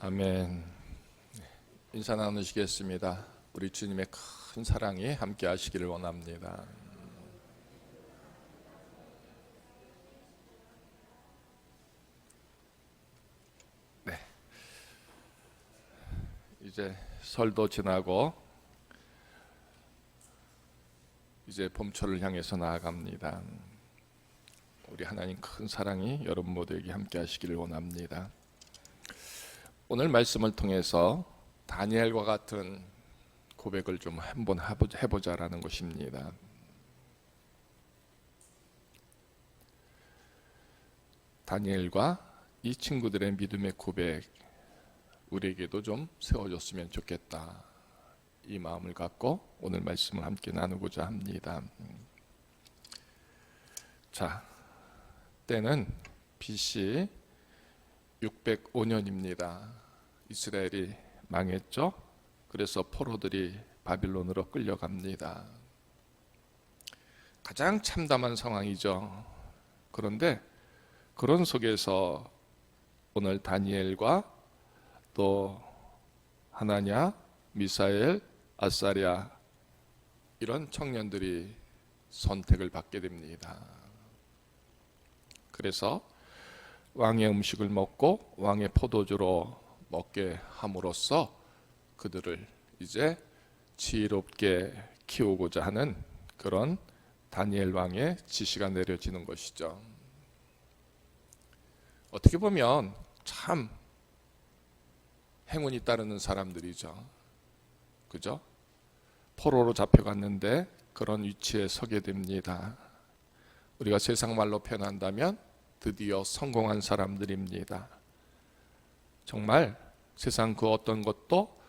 아멘. 인사 나누시겠습니다. 우리 주님의 큰 사랑이 함께 하시기를 원합니다. 네. 이제 설도 지나고 이제 봄철을 향해서 나아갑니다. 우리 하나님 큰 사랑이 여러분 모두에게 함께 하시기를 원합니다. 오늘 말씀을 통해서 다니엘과 같은 고백을 좀 한번 해보자라는 것입니다. 다니엘과 이 친구들의 믿음의 고백, 우리에게도 좀 세워졌으면 좋겠다. 이 마음을 갖고 오늘 말씀을 함께 나누고자 합니다. 자, 때는 BC 605년입니다. 이스라엘이 망했죠. 그래서 포로들이 바빌론으로 끌려갑니다. 가장 참담한 상황이죠. 그런데 그런 속에서 오늘 다니엘과 또 하나냐, 미사엘, 아사랴 이런 청년들이 선택을 받게 됩니다. 그래서 왕의 음식을 먹고 왕의 포도주로 먹게 함으로써 그들을 이제 지혜롭게 키우고자 하는 그런 다니엘 왕의 지시가 내려지는 것이죠. 어떻게 보면 참 행운이 따르는 사람들이죠. 그죠? 포로로 잡혀갔는데 그런 위치에 서게 됩니다. 우리가 세상 말로 표현한다면 드디어 성공한 사람들입니다. 정말 세상 그 어떤 것도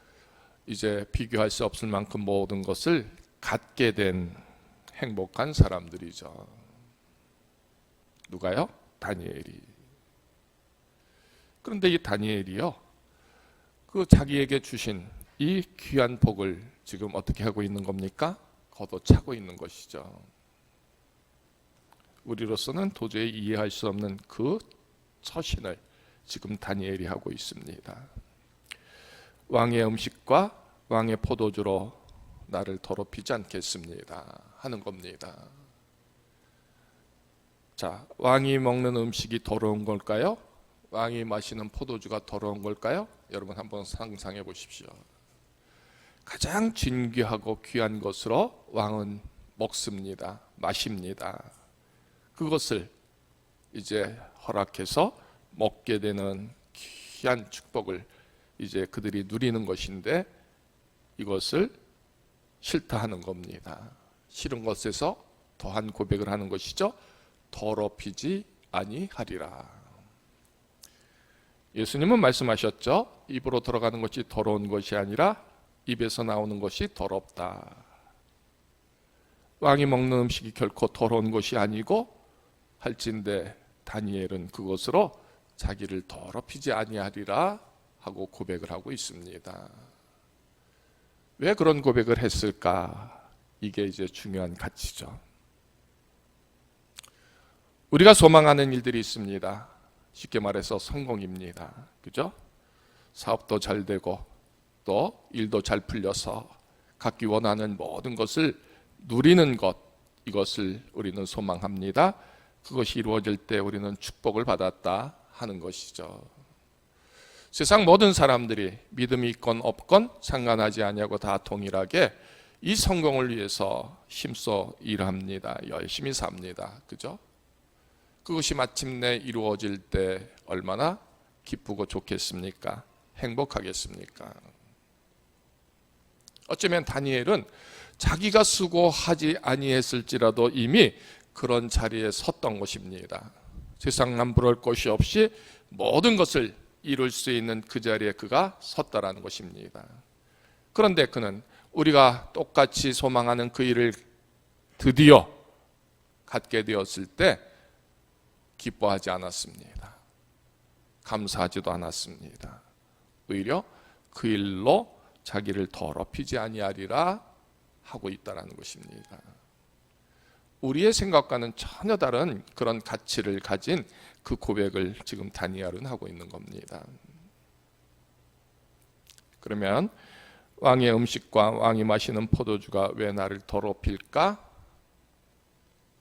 이제 비교할 수 없을 만큼 모든 것을 갖게 된 행복한 사람들이죠. 누가요? 다니엘이. 그런데 이 다니엘이요, 그 자기에게 주신 이 귀한 복을 지금 어떻게 하고 있는 겁니까? 걷어차고 있는 것이죠. 우리로서는 도저히 이해할 수 없는 그 처신을 지금 다니엘이 하고 있습니다. 왕의 음식과 왕의 포도주로 나를 더럽히지 않겠습니다 하는 겁니다. 자, 왕이 먹는 음식이 더러운 걸까요? 왕이 마시는 포도주가 더러운 걸까요? 여러분 한번 상상해 보십시오. 가장 진귀하고 귀한 것으로 왕은 먹습니다. 마십니다. 그것을 이제 허락해서 먹게 되는 귀한 축복을 이제 그들이 누리는 것인데 이것을 싫다 하는 겁니다. 싫은 것에서 더한 고백을 하는 것이죠. 더럽히지 아니하리라. 예수님은 말씀하셨죠. 입으로 들어가는 것이 더러운 것이 아니라 입에서 나오는 것이 더럽다. 왕이 먹는 음식이 결코 더러운 것이 아니고 할진대 다니엘은 그것으로 자기를 더럽히지 아니하리라 하고 고백을 하고 있습니다. 왜 그런 고백을 했을까? 이게 이제 중요한 가치죠. 우리가 소망하는 일들이 있습니다. 쉽게 말해서 성공입니다. 그죠? 사업도 잘 되고 또 일도 잘 풀려서 갖기 원하는 모든 것을 누리는 것, 이것을 우리는 소망합니다. 그것이 이루어질 때 우리는 축복을 받았다 하는 것이죠. 세상 모든 사람들이 믿음이 있건 없건 상관하지 아니하고 다 동일하게 이 성공을 위해서 힘써 일합니다. 열심히 삽니다. 그죠? 그것이 마침내 이루어질 때 얼마나 기쁘고 좋겠습니까? 행복하겠습니까? 어쩌면 다니엘은 자기가 수고하지 아니했을지라도 이미 그런 자리에 섰던 것입니다. 세상 남부러울 것이 없이 모든 것을 이룰 수 있는 그 자리에 그가 섰다라는 것입니다. 그런데 그는 우리가 똑같이 소망하는 그 일을 드디어 갖게 되었을 때 기뻐하지 않았습니다. 감사하지도 않았습니다. 오히려 그 일로 자기를 더럽히지 아니하리라 하고 있다는 것입니다. 우리의 생각과는 전혀 다른 그런 가치를 가진 그 고백을 지금 다니엘은 하고 있는 겁니다. 그러면 왕의 음식과 왕이 마시는 포도주가 왜 나를 더럽힐까?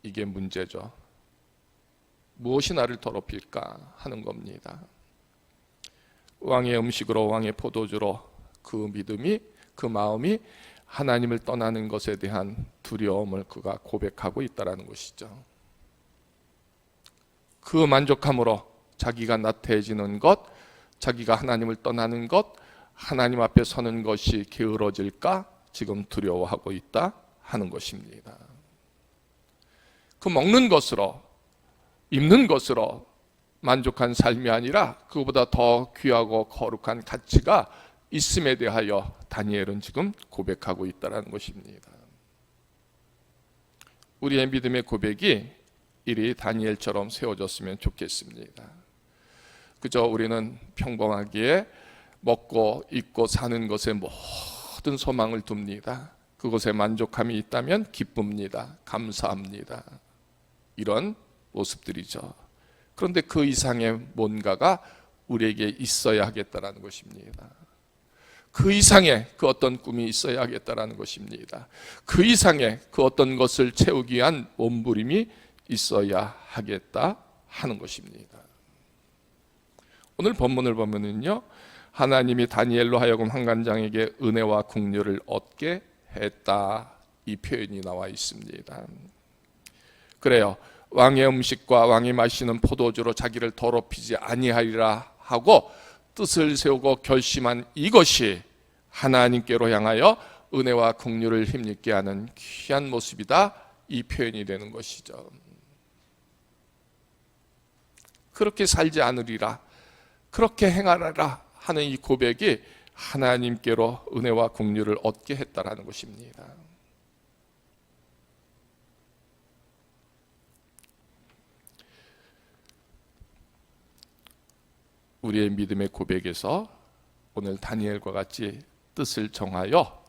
이게 문제죠. 무엇이 나를 더럽힐까 하는 겁니다. 왕의 음식으로 왕의 포도주로 그 믿음이, 그 마음이 하나님을 떠나는 것에 대한 두려움을 그가 고백하고 있다는 것이죠. 그 만족함으로 자기가 나태해지는 것, 자기가 하나님을 떠나는 것, 하나님 앞에 서는 것이 게으러질까 지금 두려워하고 있다 하는 것입니다. 그 먹는 것으로, 입는 것으로 만족한 삶이 아니라 그보다 더 귀하고 거룩한 가치가 있음에 대하여 다니엘은 지금 고백하고 있다는 것입니다. 우리의 믿음의 고백이 이리 다니엘처럼 세워졌으면 좋겠습니다. 그저 우리는 평범하기에 먹고 입고 사는 것에 모든 소망을 둡니다. 그것에 만족함이 있다면 기쁩니다. 감사합니다. 이런 모습들이죠. 그런데 그 이상의 뭔가가 우리에게 있어야 하겠다는 것입니다. 그 이상의 그 어떤 꿈이 있어야 하겠다는 것입니다. 그 이상의 그 어떤 것을 채우기 위한 몸부림이 있어야 하겠다 하는 것입니다. 오늘 본문을 보면은요, 하나님이 다니엘로 하여금 환관장에게 은혜와 긍휼을 얻게 했다, 이 표현이 나와 있습니다. 그래요, 왕의 음식과 왕이 마시는 포도주로 자기를 더럽히지 아니하리라 하고 뜻을 세우고 결심한 이것이 하나님께로 향하여 은혜와 긍휼을 힘입게 하는 귀한 모습이다, 이 표현이 되는 것이죠. 그렇게 살지 않으리라, 그렇게 행하라 하는 이 고백이 하나님께로 은혜와 긍휼을 얻게 했다라는 것입니다. 우리의 믿음의 고백에서 오늘 다니엘과 같이 뜻을 정하여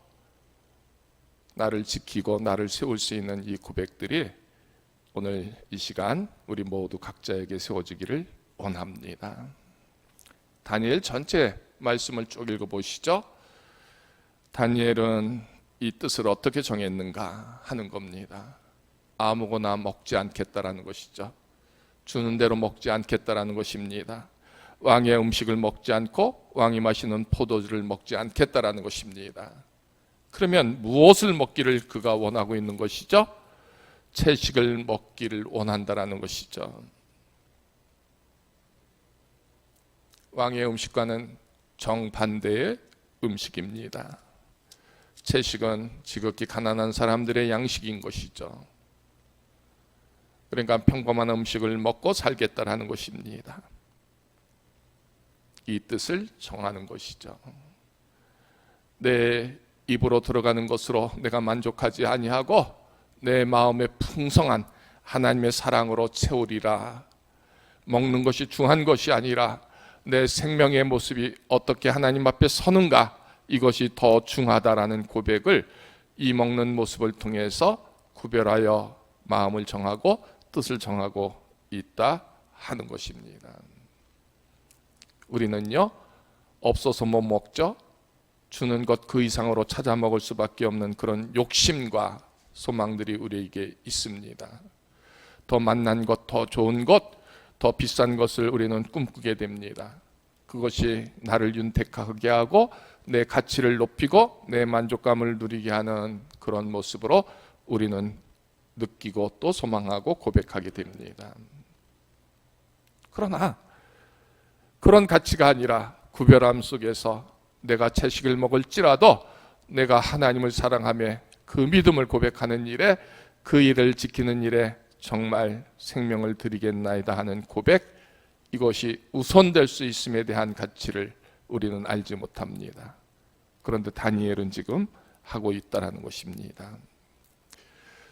나를 지키고 나를 세울 수 있는 이 고백들이 오늘 이 시간 우리 모두 각자에게 세워지기를 원합니다. 다니엘 전체 말씀을 쭉 읽어보시죠. 다니엘은 이 뜻을 어떻게 정했는가 하는 겁니다. 아무거나 먹지 않겠다라는 것이죠. 주는 대로 먹지 않겠다라는 것입니다. 왕의 음식을 먹지 않고 왕이 마시는 포도주를 먹지 않겠다라는 것입니다. 그러면 무엇을 먹기를 그가 원하고 있는 것이죠? 채식을 먹기를 원한다라는 것이죠. 왕의 음식과는 정반대의 음식입니다. 채식은 지극히 가난한 사람들의 양식인 것이죠. 그러니까 평범한 음식을 먹고 살겠다라는 것입니다. 이 뜻을 정하는 것이죠. 내 입으로 들어가는 것으로 내가 만족하지 아니하고 내 마음에 풍성한 하나님의 사랑으로 채우리라. 먹는 것이 중요한 것이 아니라 내 생명의 모습이 어떻게 하나님 앞에 서는가, 이것이 더 중요하다라는 고백을 이 먹는 모습을 통해서 구별하여 마음을 정하고 뜻을 정하고 있다 하는 것입니다. 우리는요, 없어서 못 먹죠. 주는 것 그 이상으로 찾아 먹을 수밖에 없는 그런 욕심과 소망들이 우리에게 있습니다. 더 만난 것, 더 좋은 것, 더 비싼 것을 우리는 꿈꾸게 됩니다. 그것이 나를 윤택하게 하고 내 가치를 높이고 내 만족감을 누리게 하는 그런 모습으로 우리는 느끼고 또 소망하고 고백하게 됩니다. 그러나 그런 가치가 아니라 구별함 속에서 내가 채식을 먹을지라도 내가 하나님을 사랑하며 그 믿음을 고백하는 일에, 그 일을 지키는 일에 정말 생명을 드리겠나이다 하는 고백, 이것이 우선될 수 있음에 대한 가치를 우리는 알지 못합니다. 그런데 다니엘은 지금 하고 있다는 것입니다.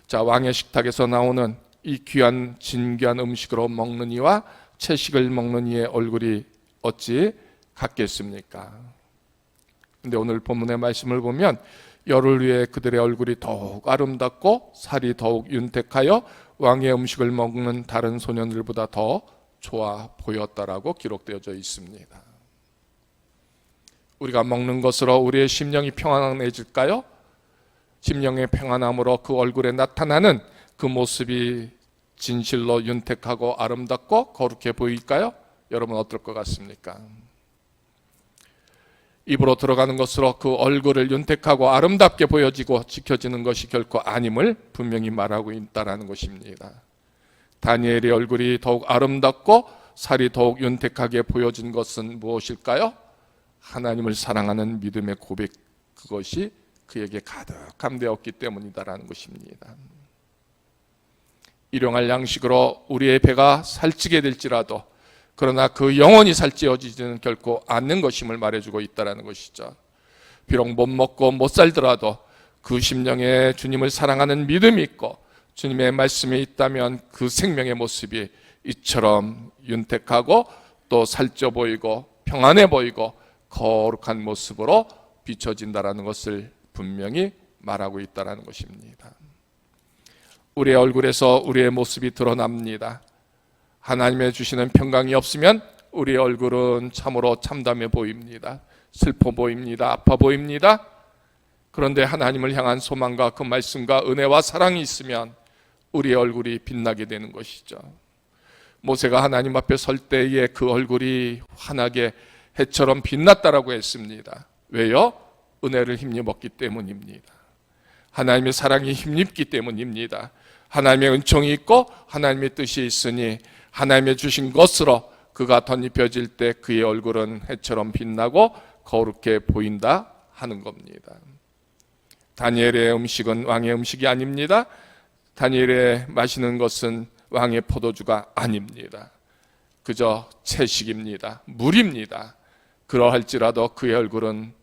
자, 왕의 식탁에서 나오는 이 귀한 진귀한 음식으로 먹는 이와 채식을 먹는 이의 얼굴이 어찌 같겠습니까? 근데 오늘 본문의 말씀을 보면 열을 위해 그들의 얼굴이 더욱 아름답고 살이 더욱 윤택하여 왕의 음식을 먹는 다른 소년들보다 더 좋아 보였다라고 기록되어져 있습니다. 우리가 먹는 것으로 우리의 심령이 평안해질까요? 심령의 평안함으로 그 얼굴에 나타나는 그 모습이 진실로 윤택하고 아름답고 거룩해 보일까요? 여러분 어떨 것 같습니까? 입으로 들어가는 것으로 그 얼굴을 윤택하고 아름답게 보여지고 지켜지는 것이 결코 아님을 분명히 말하고 있다는 것입니다. 다니엘의 얼굴이 더욱 아름답고 살이 더욱 윤택하게 보여진 것은 무엇일까요? 하나님을 사랑하는 믿음의 고백, 그것이 그에게 가득함 되었기 때문이다라는 것입니다. 일용할 양식으로 우리의 배가 살찌게 될지라도 그러나 그 영혼이 살찌어지지는 결코 않는 것임을 말해주고 있다는 것이죠. 비록 못 먹고 못 살더라도 그 심령에 주님을 사랑하는 믿음이 있고 주님의 말씀이 있다면 그 생명의 모습이 이처럼 윤택하고 또 살쪄 보이고 평안해 보이고 거룩한 모습으로 비춰진다는 것을 분명히 말하고 있다는 것입니다. 우리의 얼굴에서 우리의 모습이 드러납니다. 하나님의 주시는 평강이 없으면 우리의 얼굴은 참으로 참담해 보입니다. 슬퍼 보입니다. 아파 보입니다. 그런데 하나님을 향한 소망과 그 말씀과 은혜와 사랑이 있으면 우리의 얼굴이 빛나게 되는 것이죠. 모세가 하나님 앞에 설 때에 그 얼굴이 환하게 해처럼 빛났다라고 했습니다. 왜요? 은혜를 힘입었기 때문입니다. 하나님의 사랑이 힘입기 때문입니다. 하나님의 은총이 있고 하나님의 뜻이 있으니 하나님의 주신 것으로 그가 덧입혀질 때 그의 얼굴은 해처럼 빛나고 거룩해 보인다 하는 겁니다. 다니엘의 음식은 왕의 음식이 아닙니다. 다니엘의 마시는 것은 왕의 포도주가 아닙니다. 그저 채식입니다. 물입니다. 그러할지라도 그의 얼굴은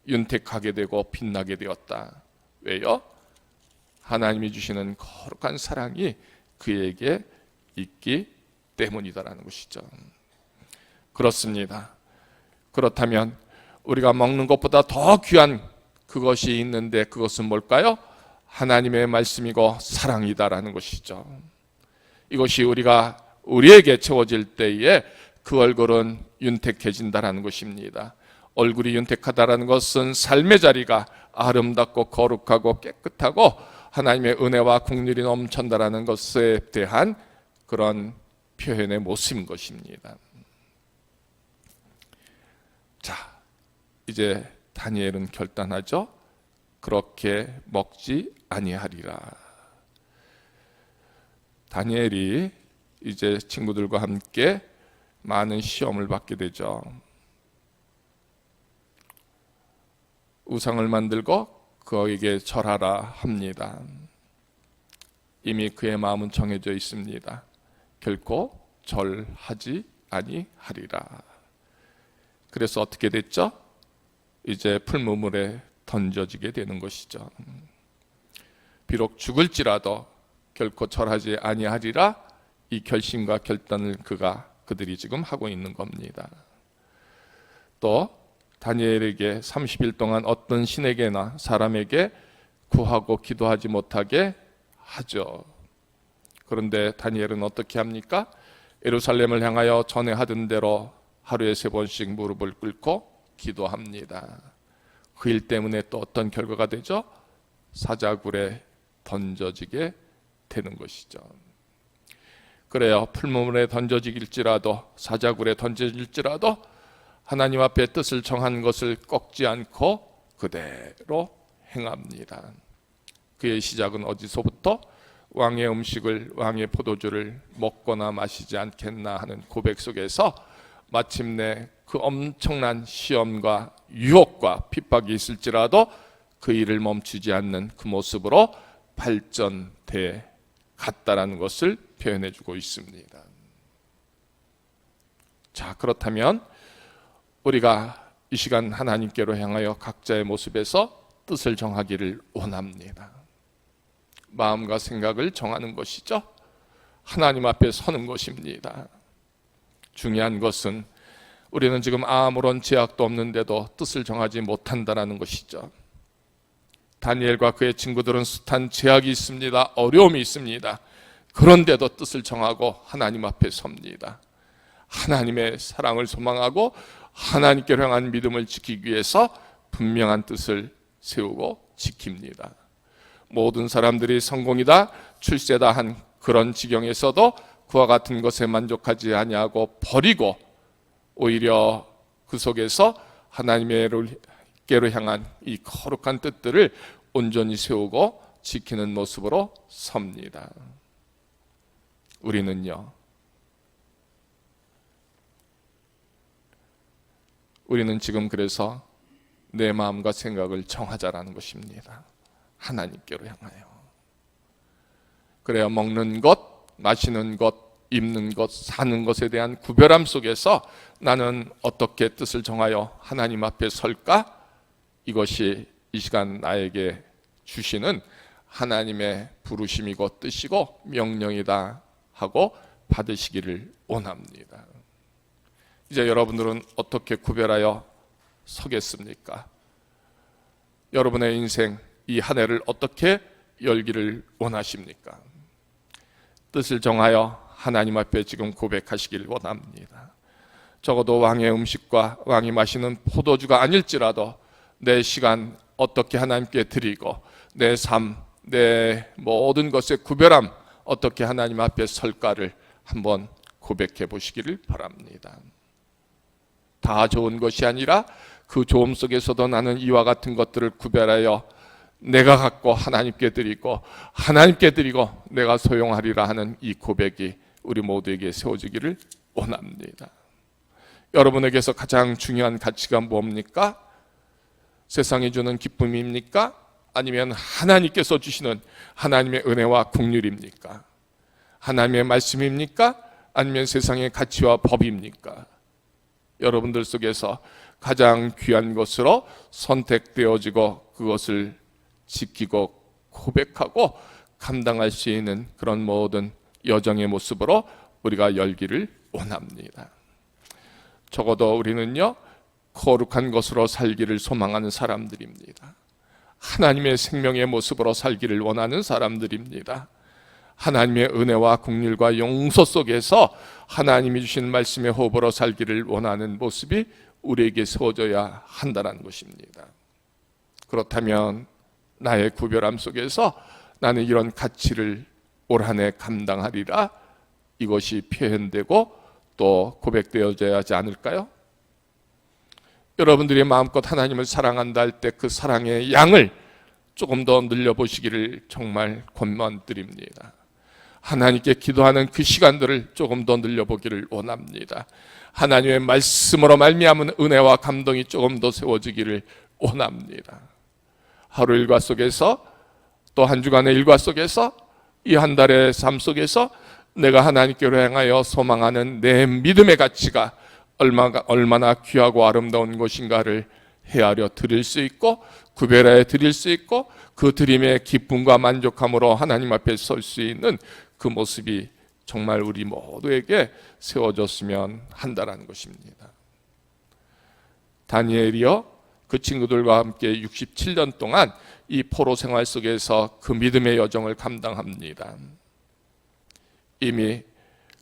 윤택하게 되고 빛나게 되었다. 왜요? 하나님이 주시는 거룩한 사랑이 그에게 있기 때문이다라는 것이죠. 그렇습니다. 그렇다면 우리가 먹는 것보다 더 귀한 그것이 있는데 그것은 뭘까요? 하나님의 말씀이고 사랑이다라는 것이죠. 이것이 우리에게 채워질 때에 그 얼굴은 윤택해진다라는 것입니다. 얼굴이 윤택하다라는 것은 삶의 자리가 아름답고 거룩하고 깨끗하고 하나님의 은혜와 긍휼이 넘친다라는 것에 대한 그런 표현의 모습인 것입니다. 자, 이제 다니엘은 결단하죠. 그렇게 먹지 아니하리라. 다니엘이 이제 친구들과 함께 많은 시험을 받게 되죠. 우상을 만들고 그에게 절하라 합니다. 이미 그의 마음은 정해져 있습니다. 결코 절하지 아니하리라. 그래서 어떻게 됐죠? 이제 풀무물에 던져지게 되는 것이죠. 비록 죽을지라도 결코 절하지 아니하리라, 이 결심과 결단을 그들이 지금 하고 있는 겁니다. 또 다니엘에게 30일 동안 어떤 신에게나 사람에게 구하고 기도하지 못하게 하죠. 그런데 다니엘은 어떻게 합니까? 예루살렘을 향하여 전에 하던 대로 하루에 3번씩 무릎을 꿇고 기도합니다. 그 일 때문에 또 어떤 결과가 되죠? 사자굴에 던져지게 되는 것이죠. 그래요. 풀무물에 던져질지라도 사자굴에 던져질지라도 하나님 앞에 뜻을 정한 것을 꺾지 않고 그대로 행합니다. 그의 시작은 어디서부터? 왕의 음식을, 왕의 포도주를 먹거나 마시지 않겠나 하는 고백 속에서 마침내 그 엄청난 시험과 유혹과 핍박이 있을지라도 그 일을 멈추지 않는 그 모습으로 발전돼 갔다라는 것을 표현해 주고 있습니다. 자, 그렇다면 우리가 이 시간 하나님께로 향하여 각자의 모습에서 뜻을 정하기를 원합니다. 마음과 생각을 정하는 것이죠. 하나님 앞에 서는 것입니다. 중요한 것은 우리는 지금 아무런 제약도 없는데도 뜻을 정하지 못한다는 것이죠. 다니엘과 그의 친구들은 숱한 제약이 있습니다. 어려움이 있습니다. 그런데도 뜻을 정하고 하나님 앞에 섭니다. 하나님의 사랑을 소망하고 하나님께로 향한 믿음을 지키기 위해서 분명한 뜻을 세우고 지킵니다. 모든 사람들이 성공이다, 출세다 한 그런 지경에서도 그와 같은 것에 만족하지 아니하고 버리고 오히려 그 속에서 하나님께로 향한 이 거룩한 뜻들을 온전히 세우고 지키는 모습으로 섭니다. 우리는요, 우리는 지금 그래서 내 마음과 생각을 정하자라는 것입니다. 하나님께로 향하여. 그래야 먹는 것, 마시는 것, 입는 것, 사는 것에 대한 구별함 속에서 나는 어떻게 뜻을 정하여 하나님 앞에 설까? 이것이 이 시간 나에게 주시는 하나님의 부르심이고 뜻이고 명령이다 하고 받으시기를 원합니다. 이제 여러분들은 어떻게 구별하여 서겠습니까? 여러분의 인생 이 한 해를 어떻게 열기를 원하십니까? 뜻을 정하여 하나님 앞에 지금 고백하시길 원합니다. 적어도 왕의 음식과 왕이 마시는 포도주가 아닐지라도 내 시간 어떻게 하나님께 드리고 내 삶, 내 모든 것의 구별함 어떻게 하나님 앞에 설까를 한번 고백해 보시기를 바랍니다. 다 좋은 것이 아니라 그 좋음 속에서도 나는 이와 같은 것들을 구별하여 내가 갖고 하나님께 드리고 하나님께 드리고 내가 소용하리라 하는 이 고백이 우리 모두에게 세워지기를 원합니다. 여러분에게서 가장 중요한 가치가 뭡니까? 세상이 주는 기쁨입니까? 아니면 하나님께서 주시는 하나님의 은혜와 긍휼입니까? 하나님의 말씀입니까? 아니면 세상의 가치와 법입니까? 여러분들 속에서 가장 귀한 것으로 선택되어지고 그것을 지키고 고백하고 감당할 수 있는 그런 모든 여정의 모습으로 우리가 열기를 원합니다. 적어도 우리는요, 거룩한 것으로 살기를 소망하는 사람들입니다. 하나님의 생명의 모습으로 살기를 원하는 사람들입니다. 하나님의 은혜와 긍휼과 용서 속에서 하나님이 주신 말씀의 호흡으로 살기를 원하는 모습이 우리에게 세워져야 한다는 것입니다. 그렇다면 나의 구별함 속에서 나는 이런 가치를 올 한 해 감당하리라, 이것이 표현되고 또 고백되어져야 하지 않을까요? 여러분들이 마음껏 하나님을 사랑한다 할 때 그 사랑의 양을 조금 더 늘려보시기를 정말 권면드립니다. 하나님께 기도하는 그 시간들을 조금 더 늘려보기를 원합니다. 하나님의 말씀으로 말미암은 은혜와 감동이 조금 더 세워지기를 원합니다. 하루 일과 속에서 또 한 주간의 일과 속에서 이 한 달의 삶 속에서 내가 하나님께로 향하여 소망하는 내 믿음의 가치가 얼마나 귀하고 아름다운 것인가를 헤아려 드릴 수 있고 구별하여 드릴 수 있고 그 드림의 기쁨과 만족함으로 하나님 앞에 설 수 있는 그 모습이 정말 우리 모두에게 세워졌으면 한다는 것입니다. 다니엘이요, 그 친구들과 함께 67년 동안 이 포로 생활 속에서 그 믿음의 여정을 감당합니다. 이미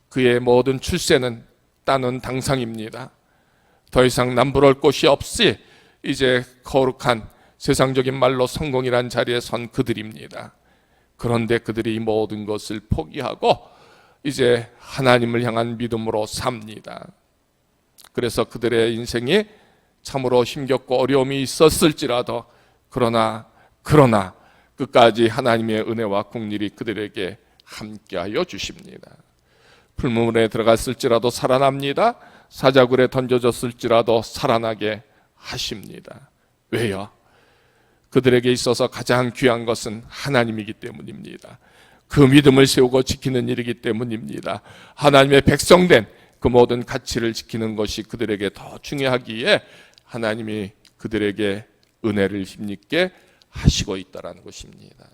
그의 모든 출세는 따는 당상입니다. 더 이상 남부러울 곳이 없이 이제 거룩한 세상적인 말로 성공이란 자리에 선 그들입니다. 그런데 그들이 이 모든 것을 포기하고 이제 하나님을 향한 믿음으로 삽니다. 그래서 그들의 인생이 참으로 힘겹고 어려움이 있었을지라도 그러나 끝까지 하나님의 은혜와 긍휼이 그들에게 함께하여 주십니다. 풀무불에 들어갔을지라도 살아납니다. 사자굴에 던져졌을지라도 살아나게 하십니다. 왜요? 그들에게 있어서 가장 귀한 것은 하나님이기 때문입니다. 그 믿음을 세우고 지키는 일이기 때문입니다. 하나님의 백성된 그 모든 가치를 지키는 것이 그들에게 더 중요하기에 하나님이 그들에게 은혜를 힘입게 하시고 있다는 것입니다.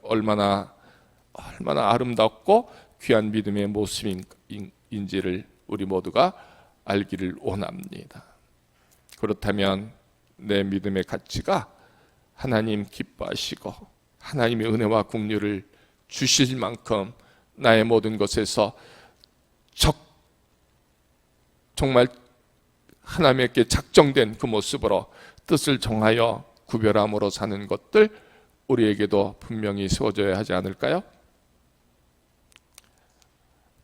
얼마나 아름답고 귀한 믿음의 모습인지를 우리 모두가 알기를 원합니다. 그렇다면 내 믿음의 가치가 하나님 기뻐하시고 하나님의 은혜와 긍휼을 주실 만큼 나의 모든 것에서 정말 하나님께 작정된 그 모습으로 뜻을 정하여 구별함으로 사는 것들, 우리에게도 분명히 세워져야 하지 않을까요?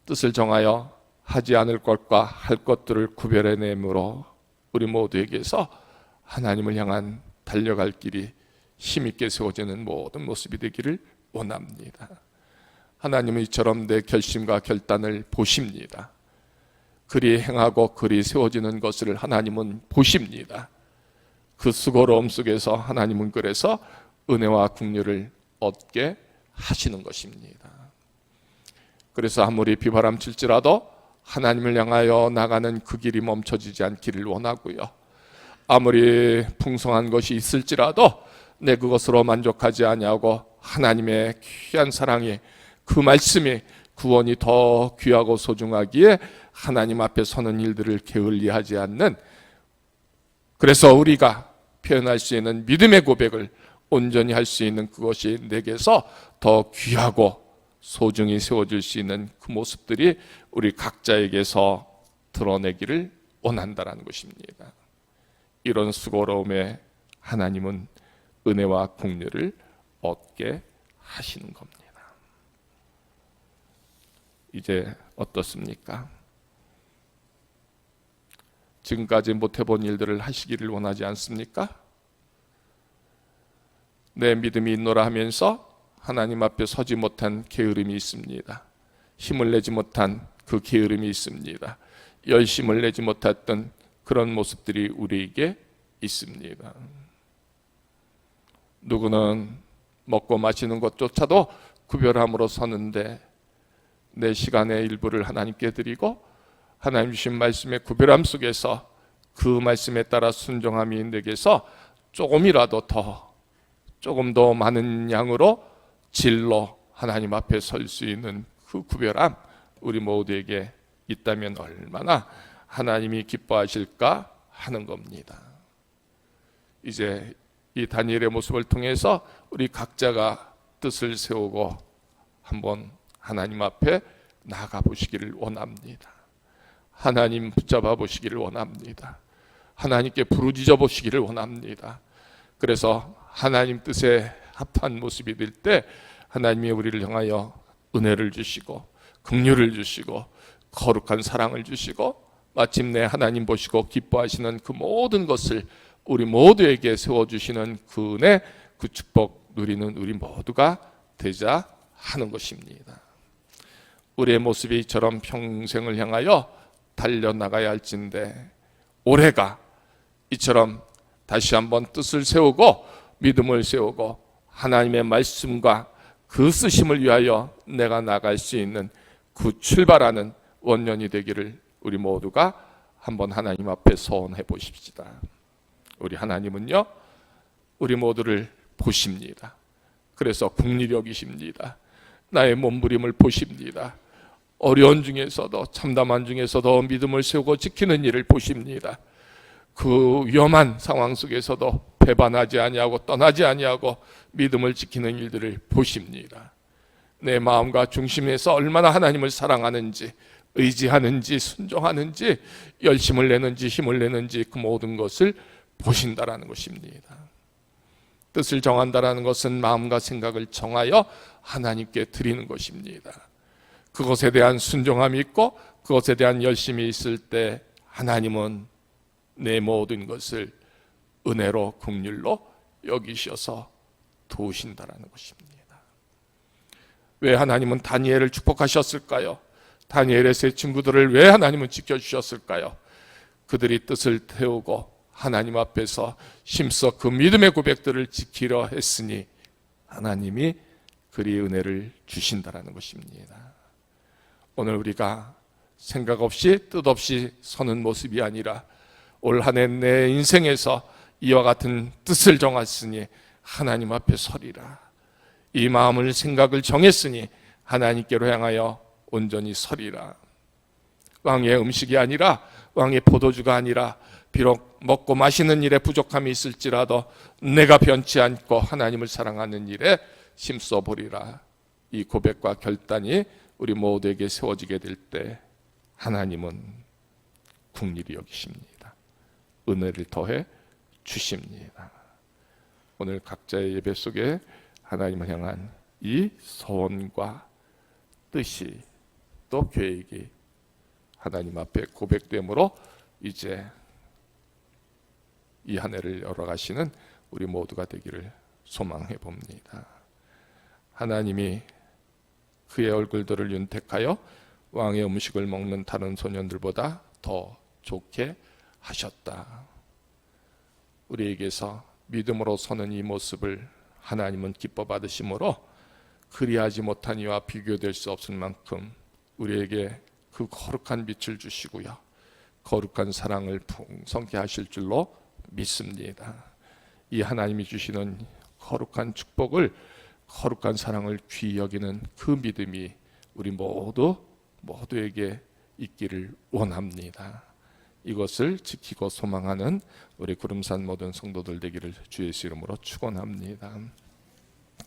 뜻을 정하여 하지 않을 것과 할 것들을 구별해내므로 우리 모두에게서 하나님을 향한 달려갈 길이 힘있게 세워지는 모든 모습이 되기를 원합니다. 하나님은 이처럼 내 결심과 결단을 보십니다. 그리 행하고 그리 세워지는 것을 하나님은 보십니다. 그 수고로움 속에서 하나님은 그래서 은혜와 긍휼을 얻게 하시는 것입니다. 그래서 아무리 비바람 칠지라도 하나님을 향하여 나가는 그 길이 멈춰지지 않기를 원하고요. 아무리 풍성한 것이 있을지라도 내 그것으로 만족하지 아니하고 하나님의 귀한 사랑이, 그 말씀이, 구원이 더 귀하고 소중하기에 하나님 앞에 서는 일들을 게을리하지 않는, 그래서 우리가 표현할 수 있는 믿음의 고백을 온전히 할 수 있는 그것이 내게서 더 귀하고 소중히 세워질 수 있는 그 모습들이 우리 각자에게서 드러내기를 원한다는 것입니다. 이런 수고로움에 하나님은 은혜와 긍휼을 얻게 하시는 겁니다. 이제 어떻습니까? 지금까지 못 해본 일들을 하시기를 원하지 않습니까? 내 믿음이 있노라 하면서 하나님 앞에 서지 못한 게으름이 있습니다. 힘을 내지 못한 그 게으름이 있습니다. 열심을 내지 못했던 그런 모습들이 우리에게 있습니다. 누구는 먹고 마시는 것조차도 구별함으로 서는데 내 시간의 일부를 하나님께 드리고 하나님 주신 말씀의 구별함 속에서 그 말씀에 따라 순종함이 내게서 조금이라도 조금 더 많은 양으로 질로 하나님 앞에 설 수 있는 그 구별함, 우리 모두에게 있다면 얼마나 하나님이 기뻐하실까 하는 겁니다. 이제 이 다니엘의 모습을 통해서 우리 각자가 뜻을 세우고 한번 하나님 앞에 나아가 보시기를 원합니다. 하나님 붙잡아 보시기를 원합니다. 하나님께 부르짖어 보시기를 원합니다. 그래서 하나님 뜻에 합한 모습이 될 때 하나님이 우리를 향하여 은혜를 주시고 긍휼을 주시고 거룩한 사랑을 주시고 마침내 하나님 보시고 기뻐하시는 그 모든 것을 우리 모두에게 세워주시는 그 은혜, 그 축복 누리는 우리 모두가 되자 하는 것입니다. 우리의 모습이 이처럼 평생을 향하여 달려나가야 할진데 올해가 이처럼 다시 한번 뜻을 세우고 믿음을 세우고 하나님의 말씀과 그 쓰심을 위하여 내가 나갈 수 있는 그 출발하는 원년이 되기를 우리 모두가 한번 하나님 앞에 서원해 보십시다. 우리 하나님은요, 우리 모두를 보십니다. 그래서 긍휼히 여기십니다. 나의 몸부림을 보십니다. 어려운 중에서도 참담한 중에서도 믿음을 세우고 지키는 일을 보십니다. 그 위험한 상황 속에서도 배반하지 아니하고 떠나지 아니하고 믿음을 지키는 일들을 보십니다. 내 마음과 중심에서 얼마나 하나님을 사랑하는지, 의지하는지, 순종하는지, 열심을 내는지, 힘을 내는지 그 모든 것을 보신다라는 것입니다. 뜻을 정한다라는 것은 마음과 생각을 정하여 하나님께 드리는 것입니다. 그것에 대한 순종함이 있고 그것에 대한 열심이 있을 때 하나님은 내 모든 것을 은혜로 긍휼로 여기셔서 도우신다라는 것입니다. 왜 하나님은 다니엘을 축복하셨을까요? 다니엘의 세 친구들을 왜 하나님은 지켜주셨을까요? 그들이 뜻을 태우고 하나님 앞에서 힘써 그 믿음의 고백들을 지키려 했으니 하나님이 그리 은혜를 주신다라는 것입니다. 오늘 우리가 생각 없이 뜻 없이 서는 모습이 아니라 올 한 해 내 인생에서 이와 같은 뜻을 정했으니 하나님 앞에 서리라. 이 마음을 생각을 정했으니 하나님께로 향하여 온전히 서리라. 왕의 음식이 아니라 왕의 포도주가 아니라 비록 먹고 마시는 일에 부족함이 있을지라도 내가 변치 않고 하나님을 사랑하는 일에 힘써 보리라. 이 고백과 결단이 우리 모두에게 세워지게 될 때 하나님은 긍휼히 여기십니다. 은혜를 더해 주십니다. 오늘 각자의 예배 속에 하나님을 향한 이 소원과 뜻이 또 계획이 하나님 앞에 고백됨으로 이제 이 한 해를 열어가시는 우리 모두가 되기를 소망해 봅니다. 하나님이 그의 얼굴들을 윤택하여 왕의 음식을 먹는 다른 소년들보다 더 좋게 하셨다. 우리에게서 믿음으로 서는 이 모습을 하나님은 기뻐 받으심으로 그리하지 못한 이와 비교될 수 없을 만큼 우리에게 그 거룩한 빛을 주시고요, 거룩한 사랑을 풍성케 하실 줄로 믿습니다. 이 하나님이 주시는 거룩한 축복을, 거룩한 사랑을 귀히 여기는 그 믿음이 우리 모두에게 있기를 원합니다. 이것을 지키고 소망하는 우리 구름산 모든 성도들 되기를 주의 이름으로 축원합니다.